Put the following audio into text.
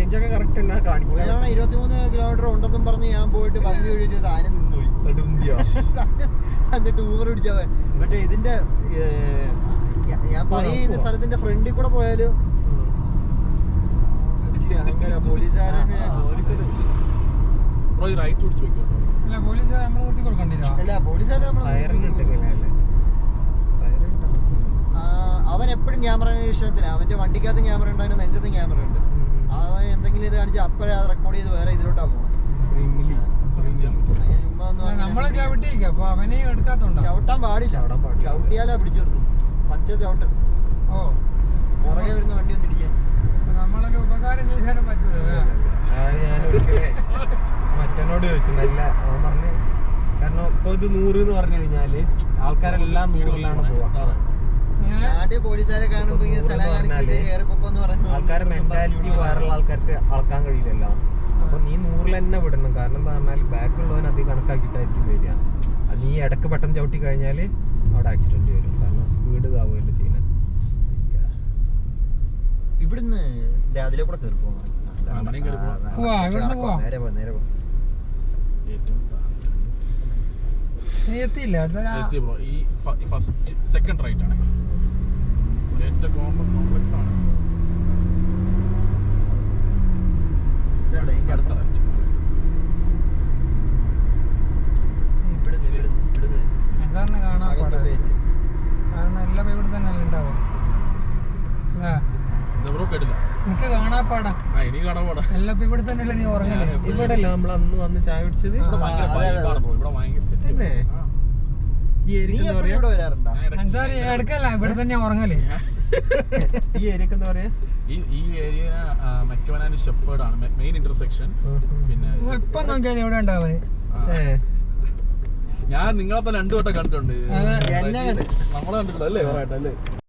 Range ഒക്കെ correct തന്നെ കാണിക്കും. 23 കിലോമീറ്റർ ഉണ്ടെന്നും പറഞ്ഞ് ഞാൻ പോയിട്ട് പകുതി ഒഴിച്ച് സാധനം നിന്നുപോയി. എന്നിട്ട് ഊബർ പിടിച്ചാ പോയി. മറ്റേ ഇതിന്റെ ഞാൻ പണി ചെയ്യുന്ന സ്ഥലത്തിന്റെ ഫ്രണ്ടിൽ കൂടെ പോയാലും പോലീസുകാരൻ അവൻ എപ്പോഴും ക്യാമറ വിഷയത്തിലാണ്. അവന്റെ വണ്ടിക്കകത്ത് ക്യാമറ ഉണ്ട്, അതിന്റെ നെഞ്ചത്ത് ക്യാമറ ഉണ്ട്. അവൻ എന്തെങ്കിലും ഇത് കാണിച്ചാൽ അപ്പഴേ അത് റെക്കോർഡ് ചെയ്ത് വേറെ ഇതിലോട്ടാ പോകണം. ചവിട്ടാൻ പാടില്ല, ചവിട്ടിയാലാ പിടിച്ചു നിർത്തും. പച്ച ചവിട്ട് പുറകെ വരുന്ന വണ്ടി ഒന്ന് ഇടിക്കാൻ. നമ്മളൊരു ഉപകാരം ചെയ്താലും പറ്റുന്നത്. മറ്റനോട് ചോദിച്ചു നല്ല അവൻ പറഞ്ഞു. കാരണം ഇപ്പൊ ഇത് 100 എന്ന് പറഞ്ഞു കഴിഞ്ഞാല് ആൾക്കാരെല്ലാം വീടുകളിലാണ് പോവാ. നാട്ടിൽ പോലീസുകാരെ കാണുമ്പോ ആൾക്കാരെ മെന്റാലിറ്റി വേറുള്ള ആൾക്കാർക്ക് അളക്കാൻ കഴിയില്ലല്ലോ. അപ്പൊ നീ 100 തന്നെ വിടണം. കാരണം എന്താ പറഞ്ഞാൽ ബാക്കുള്ളവൻ അധികം കണക്കാക്കിയിട്ടായിരിക്കും വരിക. നീ ഇടക്ക് പെട്ടെന്ന് ചവിട്ടി കഴിഞ്ഞാല് അവിടെ ആക്സിഡന്റ് വരും. കാരണം സ്പീഡ് ഇതാവുകയല്ലേ ചെയ്യുന്നത്. ഇവിടുന്ന് അതിലെ കൂടെ കയറി പോകാം. നേരെ പോ, നേരെ പോ. സെക്കൻഡ് റൈറ്റ് ആണ് ഏറ്റവും കോംപ്ലക്സ് ആണ്. അടുത്ത റൈറ്റ്. കാണാൻ കാരണം എല്ലാം ഇവിടെ തന്നെ ഉണ്ടാവും. എനിക്ക് കാണാൻ പാടാ, എല്ലാം ഇവിടെ തന്നെയല്ലേ നീ ഉറങ്ങല്ലേ? ഇവിടെ അല്ല നമ്മൾ അന്ന് വന്ന് ചായ കുടിച്ചത്. എടുക്കല്ല, ഇവിടെ തന്നെ ഉറങ്ങല്ലേ? ഈ ഏരിയക്ക് എന്താ പറയാ? ഈ ഏരിയ മെക്കവനാൻഡ് ഷെപ്പേർഡ് ആണ് മെയിൻ ഇന്റർസെക്ഷൻ. പിന്നെ ഇപ്പൊ നോക്കിയാൽ ഇവിടെ ഉണ്ടാവേ. ഞാൻ നിങ്ങളെ 2 വട്ടം കണ്ടിട്ടുണ്ട്. നമ്മളെ കണ്ടിട്ടില്ല അല്ലേ?